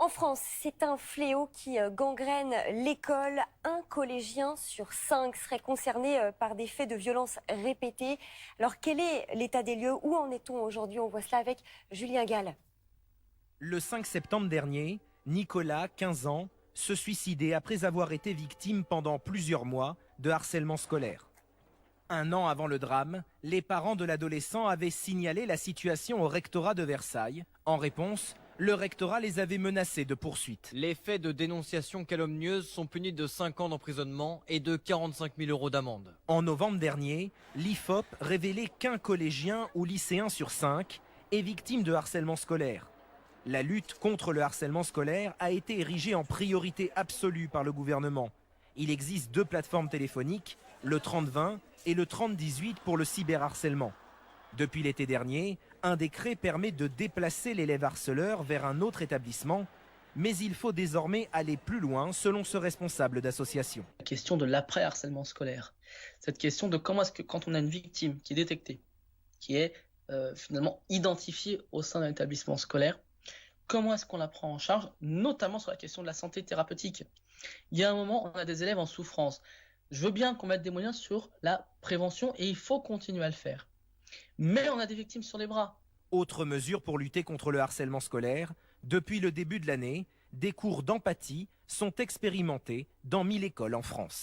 En France, c'est un fléau qui gangrène l'école. Un collégien sur 5 serait concerné par des faits de violence répétés. Alors quel est l'état des lieux? Où en est-on aujourd'hui? On voit cela avec Julien Gall. Le 5 septembre dernier, Nicolas, 15 ans, se suicidait après avoir été victime pendant plusieurs mois de harcèlement scolaire. Un an avant le drame, les parents de l'adolescent avaient signalé la situation au rectorat de Versailles. En réponse, le rectorat les avait menacés de poursuites. Les faits de dénonciation calomnieuse sont punis de 5 ans d'emprisonnement et de 45 000 € d'amende. En novembre dernier, l'IFOP révélait qu'un collégien ou lycéen sur 5 est victime de harcèlement scolaire. La lutte contre le harcèlement scolaire a été érigée en priorité absolue par le gouvernement. Il existe 2 plateformes téléphoniques, le 3020 et le 3018 pour le cyberharcèlement. Depuis l'été dernier, un décret permet de déplacer l'élève harceleur vers un autre établissement, mais il faut désormais aller plus loin selon ce responsable d'association. La question de l'après-harcèlement scolaire. Cette question de comment est-ce que quand on a une victime qui est détectée, qui est finalement identifiée au sein d'un établissement scolaire, comment est-ce qu'on la prend en charge, notamment sur la question de la santé thérapeutique. Il y a un moment, on a des élèves en souffrance. Je veux bien qu'on mette des moyens sur la prévention et il faut continuer à le faire. Mais on a des victimes sur les bras. Autre mesure pour lutter contre le harcèlement scolaire, depuis le début de l'année, des cours d'empathie sont expérimentés dans 1000 écoles en France.